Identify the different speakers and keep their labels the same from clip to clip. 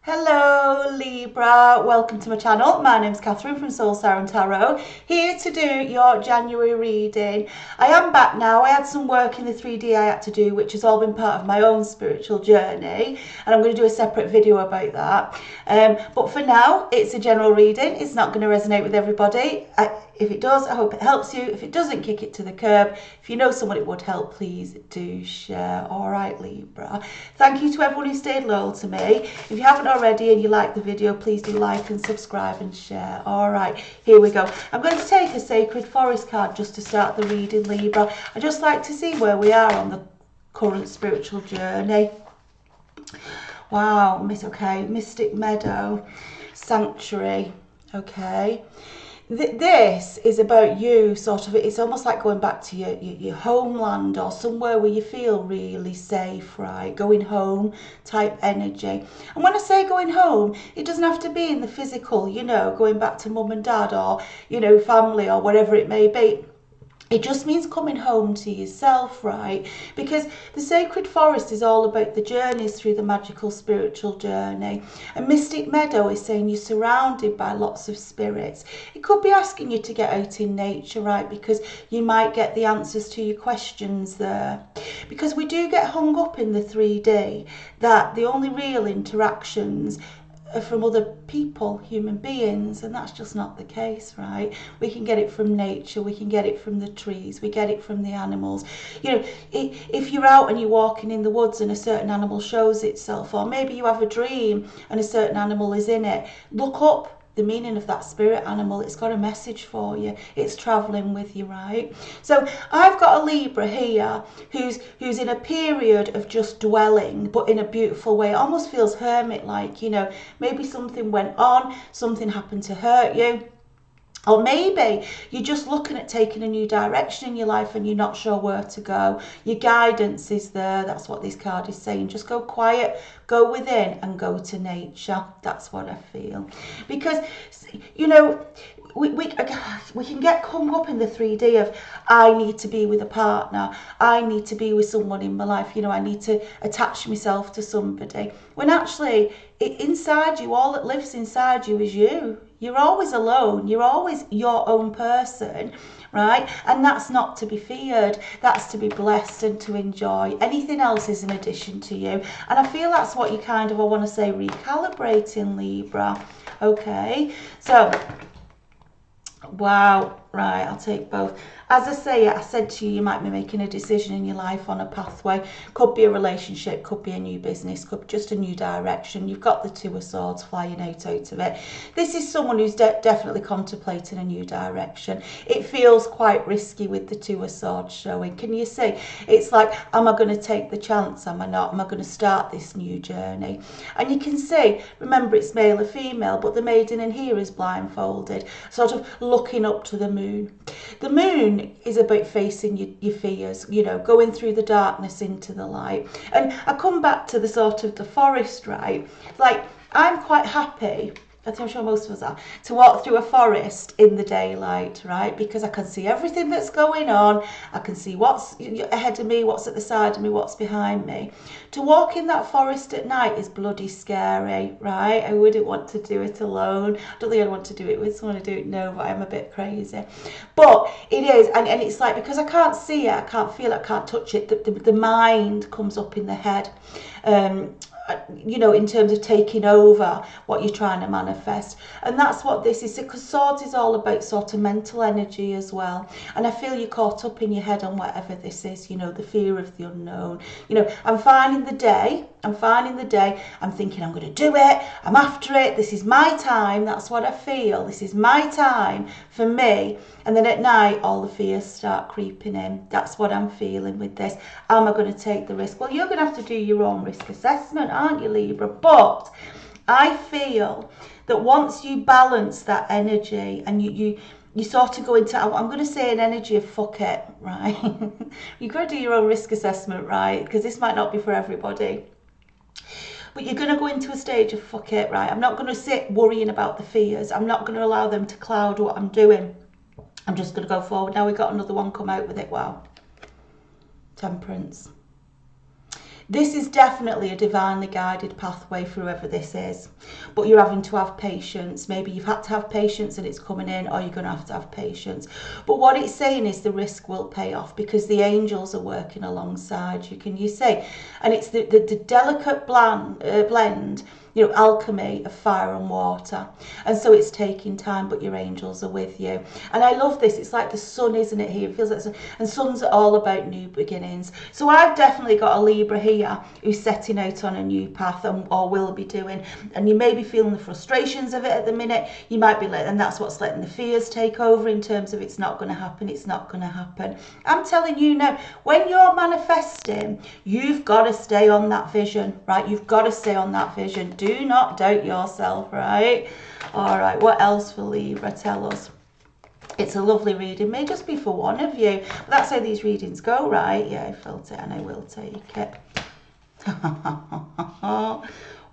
Speaker 1: Hello Libra, welcome to my channel. My name's Catherine from Siren Tarot, here to do your January reading. I am back now. I had some work in the 3D I had to do, which has all been part of my own spiritual journey, and I'm going to do a separate video about that. But for now, it's a general reading. It's not going to resonate with everybody. If it does, I hope it helps you. If it doesn't, kick it to the curb. If you know someone it would help, please do share. All right, Libra. Thank you to everyone who stayed loyal to me. If you haven't already and you like the video, please do like and subscribe and share. All right, here we go. I'm going to take a Sacred Forest card just to start the reading, Libra. I just like to see where we are on the current spiritual journey. Wow, okay, Mystic Meadow, Sanctuary, okay. This is about you, sort of. It's almost like going back to your homeland or somewhere where you feel really safe, right? Going home type energy. And when I say going home, it doesn't have to be in the physical, you know, going back to mum and dad or, you know, family or whatever it may be. It just means coming home to yourself, right? Because the Sacred Forest is all about the journeys through the magical spiritual journey. And Mystic Meadow is saying you're surrounded by lots of spirits. It could be asking you to get out in nature, right? Because you might get the answers to your questions there. Because we do get hung up in the 3D that the only real interactions from other people, human beings, and that's just not the case, right? We can get it from nature, we can get it from the trees, we get it from the animals. You know, if you're out and you're walking in the woods and a certain animal shows itself, or maybe you have a dream and a certain animal is in it, look up the meaning of that spirit animal. It's got a message for you. It's traveling with you, right? So I've got a Libra here who's in a period of just dwelling, but in a beautiful way. It almost feels hermit-like, you know. Maybe something went on, something happened to hurt you. Or maybe you're just looking at taking a new direction in your life and you're not sure where to go. Your guidance is there. That's what this card is saying. Just go quiet, go within and go to nature. That's what I feel. Because, you know, we can get hung up in the 3D of I need to be with a partner, I need to be with someone in my life, you know, I need to attach myself to somebody. When actually, inside you, all that lives inside you is you. You're always alone, you're always your own person, right? And that's not to be feared, that's to be blessed and to enjoy. Anything else is an addition to you. And I feel that's what you kind of, I want to say, recalibrating, Libra. Okay, so wow, right, I'll take both. As I say, I said to you, you might be making a decision in your life on a pathway. Could be a relationship, could be a new business, could be just a new direction. You've got the Two of Swords flying out of it. This is someone who's definitely contemplating a new direction. It feels quite risky with the Two of Swords showing. Can you see? It's like, am I going to take the chance? Am I not? Am I going to start this new journey? And you can see, remember it's male or female, but the maiden in here is blindfolded, sort of looking up to the moon. The moon is about facing your fears, you know, going through the darkness into the light. And I come back to the sort of the forest, right? Like, I'm quite happy, I think I'm sure most of us are, to walk through a forest in the daylight, right? Because I can see everything that's going on. I can see what's ahead of me, what's at the side of me, what's behind me. To walk in that forest at night is bloody scary, right? I wouldn't want to do it alone. I don't think I'd want to do it with someone. I don't know, but I'm a bit crazy. But it is, and it's like, because I can't see it, I can't feel it, I can't touch it, the mind comes up in the head. You know, in terms of taking over what you're trying to manifest. And that's what this is, because swords is all about sort of mental energy as well. And I feel you're caught up in your head on whatever this is, you know, the fear of the unknown. You know, I'm fine in the day, I'm thinking I'm going to do it, I'm after it, this is my time, that's what I feel, this is my time for me. And then at night, all the fears start creeping in. That's what I'm feeling with this. Am I going to take the risk? Well, you're going to have to do your own risk assessment, aren't you, Libra? But I feel that once you balance that energy and you sort of go into, I'm going to say, an energy of fuck it, right? You've got to do your own risk assessment, right? Because this might not be for everybody. But you're going to go into a stage of fuck it, right? I'm not going to sit worrying about the fears. I'm not going to allow them to cloud what I'm doing. I'm just going to go forward. Now we've got another one come out with it. Wow. Temperance. This is definitely a divinely guided pathway for whoever this is, but you're having to have patience. Maybe you've had to have patience and it's coming in, or you're going to have patience. But what it's saying is the risk will pay off because the angels are working alongside you, can you see? And it's the delicate blend, you know, alchemy of fire and water. And so it's taking time, but your angels are with you. And I love this. It's like the sun, isn't it, here? It feels like the sun. And suns are all about new beginnings. So I've definitely got a Libra here who's setting out on a new path, or will be doing. And you may be feeling the frustrations of it at the minute. You might be letting, and that's what's letting the fears take over in terms of it's not going to happen, it's not going to happen. I'm telling you now, when you're manifesting, you've got to stay on that vision, right? You've got to stay on that vision. Do not doubt yourself, right? All right, what else for Libra? Tell us. It's a lovely reading. May just be for one of you. But that's how these readings go, right? Yeah, I felt it and I will take it.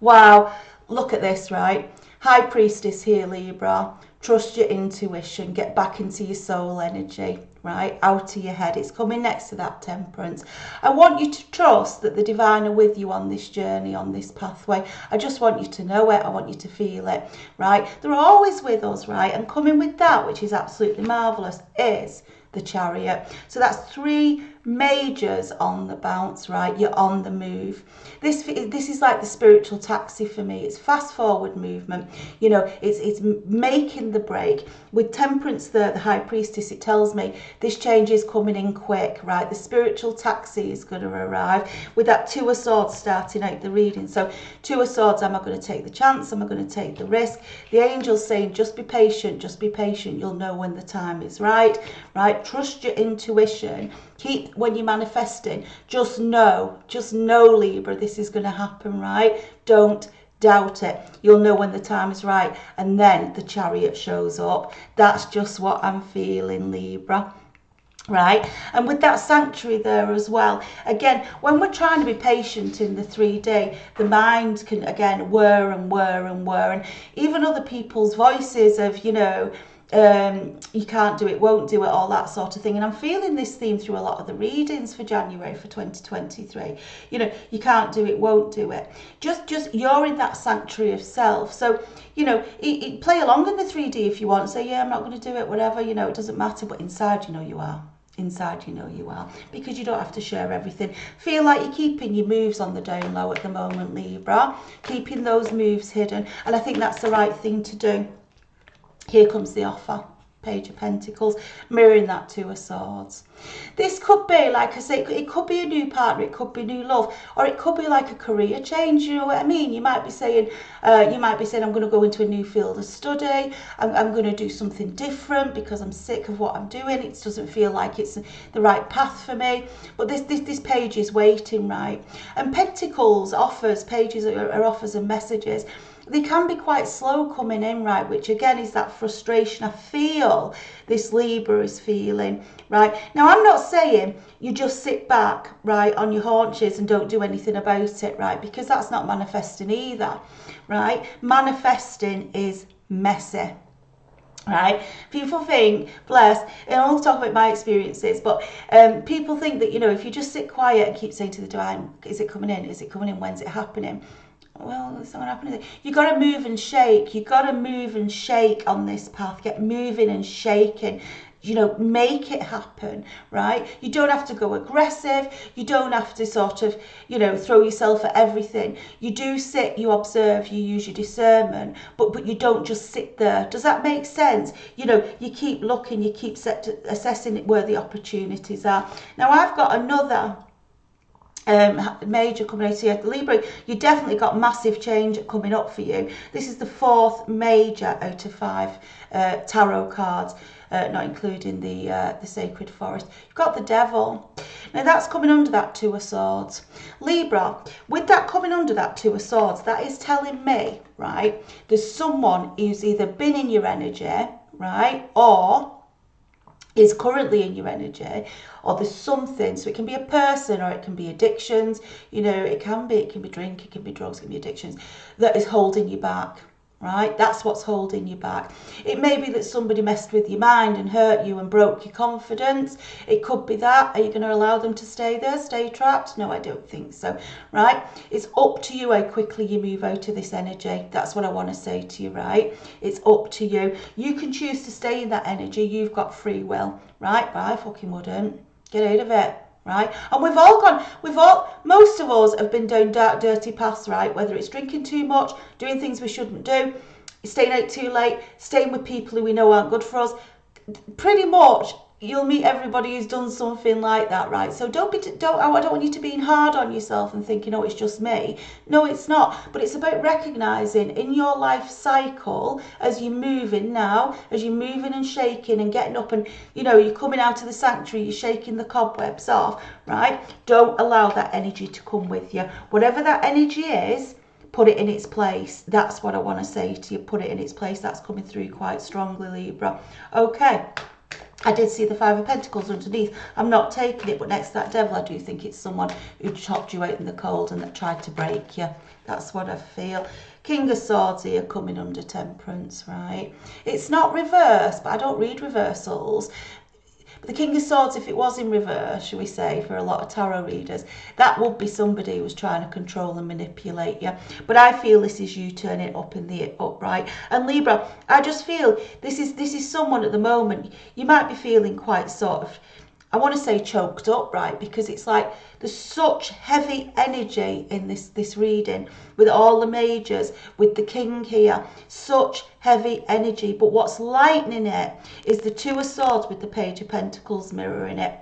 Speaker 1: Wow, look at this, right? High Priestess here, Libra. Trust your intuition. Get back into your soul energy, right? Out of your head. It's coming next to that Temperance. I want you to trust that the divine are with you on this journey, on this pathway. I just want you to know it. I want you to feel it, right? They're always with us, right? And coming with that, which is absolutely marvellous, is the Chariot. So that's 3 majors on the bounce, right? You're on the move. This is like the spiritual taxi for me. It's fast forward movement. You know, it's making the break. With Temperance, the High Priestess, it tells me this change is coming in quick, right? The spiritual taxi is going to arrive with that 2 of Swords starting out the reading. So 2 of Swords, am I going to take the chance? Am I going to take the risk? The angel's saying, just be patient, just be patient. You'll know when the time is right, right? Trust your intuition. Keep, when you're manifesting, just know, Libra, this is going to happen, right? Don't doubt it. You'll know when the time is right. And then the Chariot shows up. That's just what I'm feeling, Libra. Right, and with that sanctuary there as well, again, when we're trying to be patient in the 3D, the mind can again whir and whir and whir, and even other people's voices of, you know, you can't do it, won't do it, all that sort of thing. And I'm feeling this theme through a lot of the readings for January for 2023. You know, you can't do it, won't do it. Just you're in that sanctuary of self. So, you know, play along in the 3D if you want. Say, yeah, I'm not going to do it, whatever, you know, it doesn't matter. But inside, you know you are. Inside, you know you are, because you don't have to share everything. Feel like you're keeping your moves on the down low at the moment, Libra, keeping those moves hidden, and I think that's the right thing to do. Here comes the offer. Page of Pentacles, mirroring that 2 of Swords. This could be, like I say, it could be a new partner, it could be new love, or it could be like a career change. You know what I mean? You might be saying, I'm going to go into a new field of study. I'm going to do something different because I'm sick of what I'm doing. It doesn't feel like it's the right path for me. But this page is waiting, right? And Pentacles offers, pages are offers and messages. They can be quite slow coming in, right, which again is that frustration I feel this Libra is feeling, right? Now, I'm not saying you just sit back, right, on your haunches and don't do anything about it, right, because that's not manifesting either, right? Manifesting is messy. Right, people think, bless, and I'll talk about my experiences, but people think that, you know, if you just sit quiet and keep saying to the divine, is it coming in? Is it coming in? When's it happening? Well, it's not happening. You got to move and shake. You got to move and shake on this path. Get moving and shaking. You know, make it happen, right? You don't have to go aggressive. You don't have to sort of, you know, throw yourself at everything. You do sit, you observe, you use your discernment, but you don't just sit there. Does that make sense? You know, you keep looking, you keep assessing where the opportunities are. Now, I've got another major coming out here. Libra, you definitely got massive change coming up for you. This is the 4th major out of 5 tarot cards, not including the Sacred Forest. You've got the Devil. Now that's coming under that 2 of Swords. Libra, with that coming under that 2 of Swords, that is telling me, right, there's someone who's either been in your energy, right, or is currently in your energy, or there's something. So it can be a person, or it can be addictions, you know, it can be drink, it can be drugs, it can be addictions that is holding you back, right? That's what's holding you back. It may be that somebody messed with your mind and hurt you and broke your confidence. It could be that. Are you going to allow them to stay there, stay trapped? No, I don't think so, right? It's up to you how quickly you move out of this energy. That's what I want to say to you, right? It's up to you. You can choose to stay in that energy. You've got free will, right? But I fucking wouldn't. Get out of it. Right, and most of us have been down dark, dirty paths, right? Whether it's drinking too much, doing things we shouldn't do, staying out too late, staying with people who we know aren't good for us. Pretty much, you'll meet everybody who's done something like that, right? So I don't want you to be hard on yourself and thinking, oh, it's just me. No, it's not. But it's about recognizing in your life cycle, as you're moving now, as you're moving and shaking and getting up, and you're coming out of the sanctuary, you're shaking the cobwebs off, right? Don't allow that energy to come with you. Whatever that energy is, put it in its place. That's what I want to say to you. Put it in its place. That's coming through quite strongly, Libra. Okay. I did see the Five of Pentacles underneath. I'm not taking it, but next to that devil, I do think it's someone who chopped you out in the cold and that tried to break you. That's what I feel. King of Swords here coming under Temperance, right? It's not reverse, but I don't read reversals. But the King of Swords, if it was in reverse, shall we say, for a lot of tarot readers, that would be somebody who was trying to control and manipulate you. But I feel this is you turning up in the upright. And Libra, I just feel this is someone at the moment, you might be feeling quite sort of, I want to say choked up, right? Because it's like there's such heavy energy in this reading with all the majors, with the king here, such heavy energy. But what's lightening it is the Two of Swords with the Page of Pentacles mirroring it.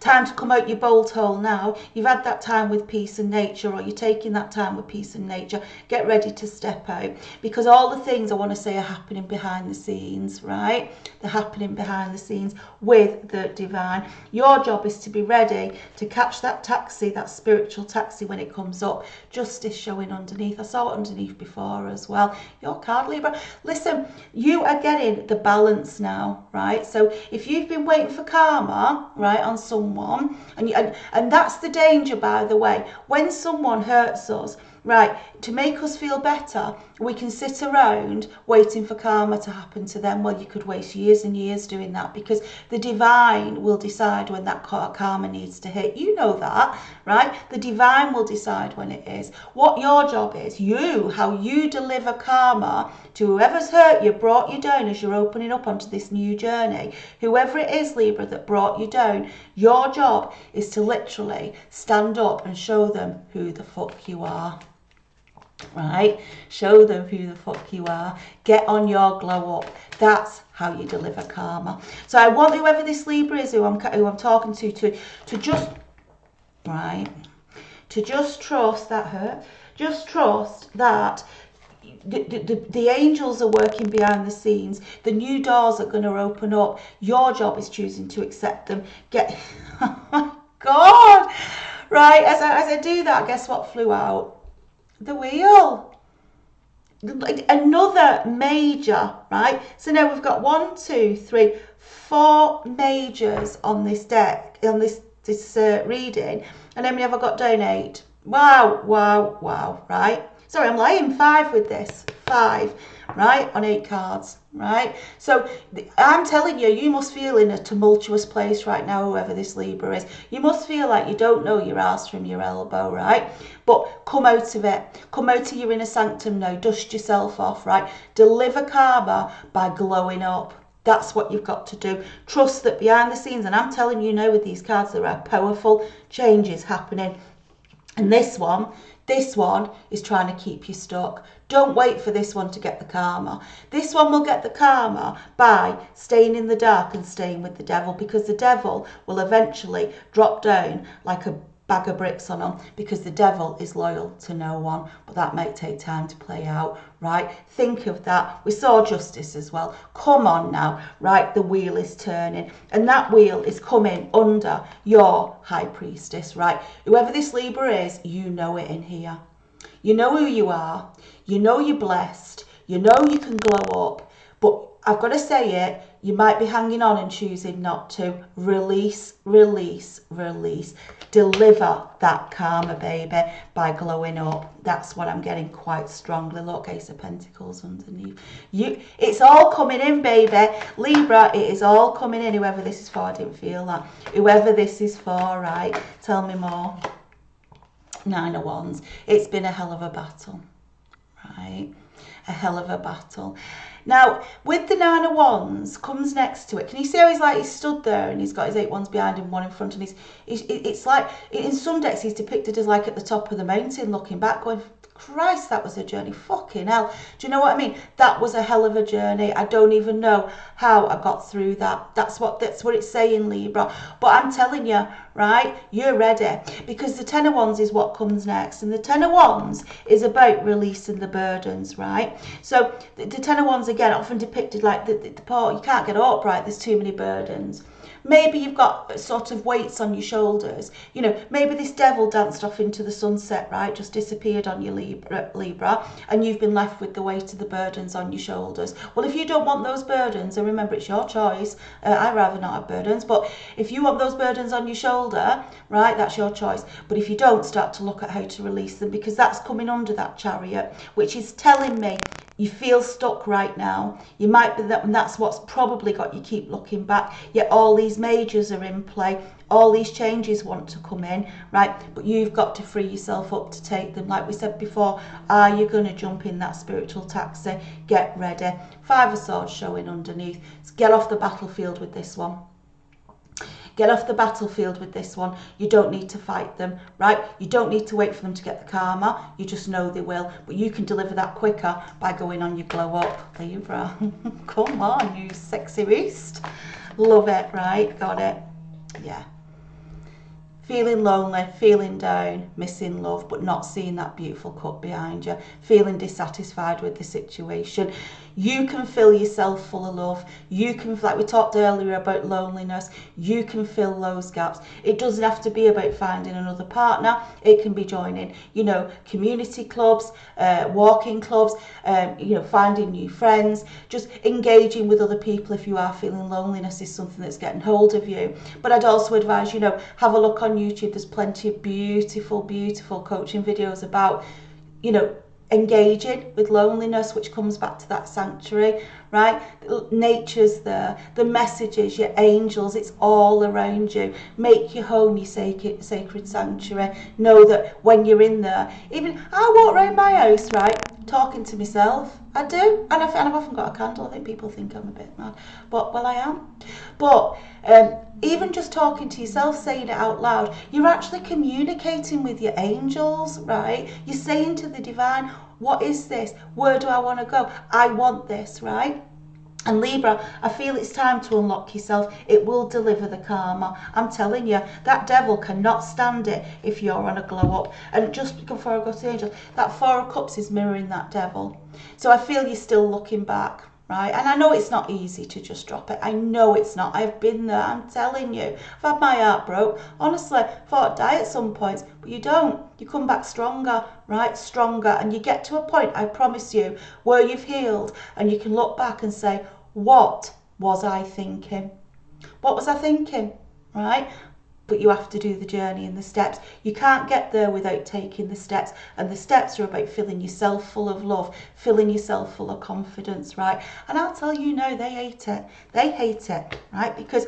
Speaker 1: Time to come out your bolt hole now. You've had that time with peace and nature, or you're taking that time with peace and nature. Get ready to step out, because all the things I want to say are happening behind the scenes, right? They're happening behind the scenes with the divine. Your job is to be ready to catch that taxi, that spiritual taxi, when it comes up. Justice showing underneath. I saw it underneath before as well. Your card, Libra. Listen, you are getting the balance now, right? So if you've been waiting for karma, right, on someone, and that's the danger, by the way. When someone hurts us, right, to make us feel better, we can sit around waiting for karma to happen to them. Well, you could waste years and years doing that, because the divine will decide when that karma needs to hit. You know that, right? The divine will decide when it is. What your job is, how you deliver karma to whoever's hurt you, brought you down as you're opening up onto this new journey. Whoever it is, Libra, that brought you down, your job is to literally stand up and show them who the fuck you are. Right? Show them who the fuck you are. Get on your glow up. That's how you deliver karma. So I want whoever this Libra is, who I'm talking to just, right, to just trust that hurt. Just trust that the angels are working behind the scenes. The new doors are going to open up. Your job is choosing to accept them. Oh my God. Right, as I do that, guess what flew out? The wheel. Another major, right? So now we've got 1, 2, 3, 4 majors on this deck, on this reading. And how many have I got down? 8. Wow, wow, wow, right? Sorry, I'm lying. 5 with this. 5, right, on 8 cards, right? So I'm telling you, you must feel in a tumultuous place right now, whoever this Libra is. You must feel like you don't know your ass from your elbow, right? But come out of it. Come out of your inner sanctum now. Dust yourself off, right? Deliver karma by glowing up. That's what you've got to do. Trust that behind the scenes, and I'm telling you now with these cards, there are powerful changes happening. And this one is trying to keep you stuck. Don't wait for this one to get the karma. This one will get the karma by staying in the dark and staying with the devil, because the devil will eventually drop down like a bag of bricks on them, because the devil is loyal to no one. But that might take time to play out, right? Think of that. We saw justice as well. Come on now, right? The wheel is turning, and that wheel is coming under your high priestess, right? Whoever this Libra is, you know it in here. You know who you are. You know you're blessed. You know you can glow up. But I've got to say it, You might be hanging on and choosing not to. Release, release, release. Deliver that karma, baby, by glowing up. That's what I'm getting quite strongly. Look, Ace of Pentacles underneath. It's all coming in, baby. Libra, it is all coming in. Whoever this is for, I didn't feel that. Whoever this is for, right? Tell me more. Nine of Wands. It's been a hell of a battle, right? A hell of a battle. Now, with the Nine of Wands comes next to it. Can you see how he's stood there and he's got his 8 wands behind him, one in front, and it's like, in some decks he's depicted as like at the top of the mountain looking back going, Christ, that was a journey. Fucking hell. Do you know what I mean? That was a hell of a journey. I don't even know how I got through that. That's what it's saying, Libra. But I'm telling you, right, you're ready. Because the Ten of Wands is what comes next. And the Ten of Wands is about releasing the burdens, right? So the Ten of Wands, again, often depicted like the part, you can't get upright, there's too many burdens. Maybe you've got sort of weights on your shoulders. You know, maybe this devil danced off into the sunset, right? Just disappeared on your Libra, and you've been left with the weight of the burdens on your shoulders. Well, if you don't want those burdens, and remember, it's your choice. I'd rather not have burdens, but if you want those burdens on your shoulder, right, that's your choice. But if you don't, start to look at how to release them, because that's coming under that Chariot, which is telling me you feel stuck right now. You might be that, and that's what's probably got you keep looking back. Yet all these majors are in play. All these changes want to come in, right? But you've got to free yourself up to take them. Like we said before, are you going to jump in that spiritual taxi? Get ready. Five of Swords showing underneath. So get off the battlefield with this one. Get off the battlefield with this one. You don't need to fight them, right? You don't need to wait for them to get the karma. You just know they will. But you can deliver that quicker by going on your glow up, Libra. Come on, you sexy beast. Love it, right? Got it. Yeah. Feeling lonely, feeling down, missing love, but not seeing that beautiful cup behind you. Feeling dissatisfied with the situation. You can fill yourself full of love. You can, like we talked earlier about loneliness, you can fill those gaps. It doesn't have to be about finding another partner. It can be joining, you know, community clubs, walking clubs, you know, finding new friends, just engaging with other people if you are feeling loneliness is something that's getting hold of you. But I'd also advise, you know, have a look on YouTube. There's plenty of beautiful, beautiful coaching videos about, you know, engaging with loneliness, which comes back to that sanctuary, right? Nature's there, the messages, your angels, it's all around you. Make your home your sacred sanctuary. Know that when you're in there, even I walk around my house, right, talking to myself. I do, and I've often got a candle. I think people think I'm a bit mad, but well, I am. But even just talking to yourself, saying it out loud, you're actually communicating with your angels, right? You're saying to the divine, what is this? Where do I want to go? I want this, right? And Libra, I feel it's time to unlock yourself. It will deliver the karma. I'm telling you, that devil cannot stand it if you're on a glow up. And just before I go to the angels, that Four of Cups is mirroring that devil. So I feel you're still looking back, right? And I know it's not easy to just drop it. I know it's not. I've been there. I'm telling you. I've had my heart broke. Honestly, thought I'd die at some points, but you don't. You come back stronger, right? Stronger. And you get to a point, I promise you, where you've healed and you can look back and say, what was I thinking? What was I thinking, right? But you have to do the journey and the steps. You can't get there without taking the steps. And the steps are about filling yourself full of love, filling yourself full of confidence, right? And I'll tell you now, they hate it. They hate it, right? Because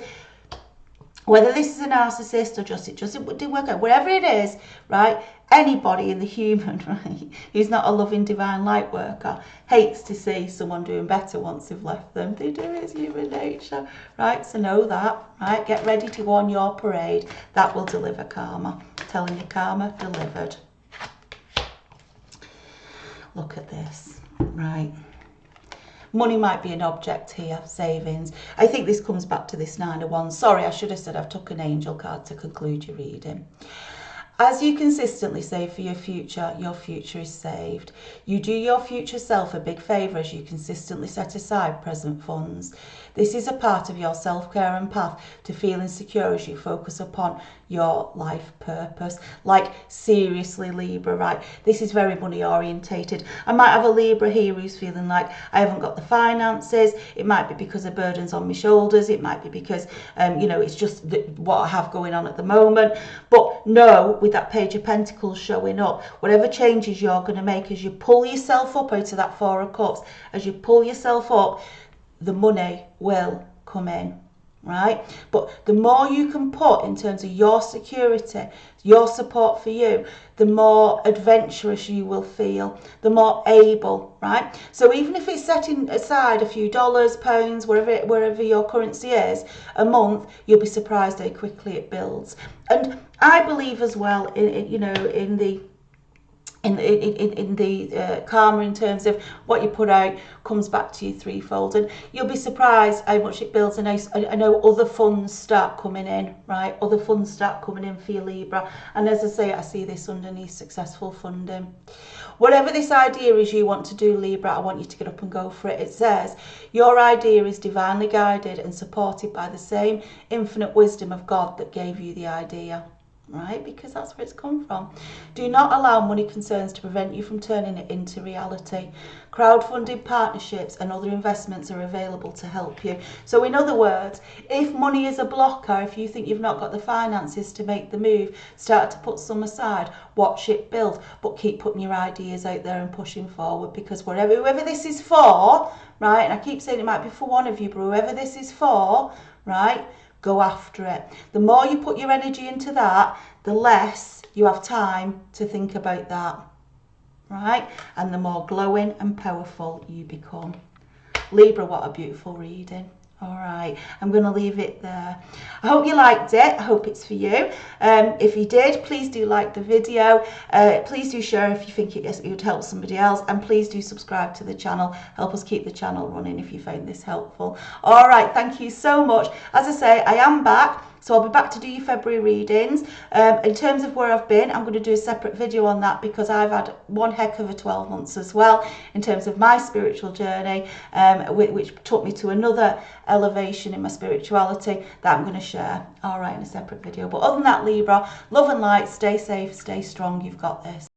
Speaker 1: whether this is a narcissist or just it didn't work out, whatever it is, right? Anybody in the human, right, who's not a loving divine light worker, hates to see someone doing better once they've left them. They do, it's human nature, right? So know that, right? Get ready to go on your parade. That will deliver karma. I'm telling you, karma delivered. Look at this, right? Money might be an object here, savings. I think this comes back to this Nine of Wands. Sorry, I should have said I've took an angel card to conclude your reading. As you consistently save for your future is saved. You do your future self a big favour as you consistently set aside present funds. This is a part of your self-care and path to feeling secure as you focus upon your life purpose. Like, seriously, Libra, right? This is very money orientated. I might have a Libra here who's feeling like I haven't got the finances. It might be because of burdens on my shoulders. It might be because, it's just what I have going on at the moment. But no, with that Page of Pentacles showing up, whatever changes you're going to make as you pull yourself up out of that Four of Cups, as you pull yourself up, the money will come in, right? But the more you can put in terms of your security, your support for you, the more adventurous you will feel, the more able, right? So even if it's setting aside a few dollars, pounds, wherever your currency is, a month, you'll be surprised how quickly it builds. And I believe as well in the karma, in terms of what you put out comes back to you threefold, and you'll be surprised how much it builds. And I know other funds start coming in, right? Other funds start coming in for you, Libra. And as I say, I see this underneath successful funding. Whatever this idea is you want to do, Libra, I want you to get up and go for it. It says your idea is divinely guided and supported by the same infinite wisdom of God that gave you the idea. Right? Because that's where it's come from. Do not allow money concerns to prevent you from turning it into reality. Crowdfunding, partnerships and other investments are available to help you. So in other words, if money is a blocker, if you think you've not got the finances to make the move, start to put some aside, watch it build, but keep putting your ideas out there and pushing forward, because whoever this is for, right, and I keep saying it might be for one of you, but whoever this is for, right, go after it. The more you put your energy into that, the less you have time to think about that, right? And the more glowing and powerful you become. Libra, what a beautiful reading. All right, I'm going to leave it there. I hope you liked it. I hope it's for you. If you did, please do like the video. Please do share if you think it would help somebody else. And please do subscribe to the channel. Help us keep the channel running if you found this helpful. All right, thank you so much. As I say, I am back. So I'll be back to do your February readings. In terms of where I've been, I'm going to do a separate video on that, because I've had one heck of a 12 months as well in terms of my spiritual journey, which took me to another elevation in my spirituality that I'm going to share, all right, in a separate video. But other than that, Libra, love and light, stay safe, stay strong, you've got this.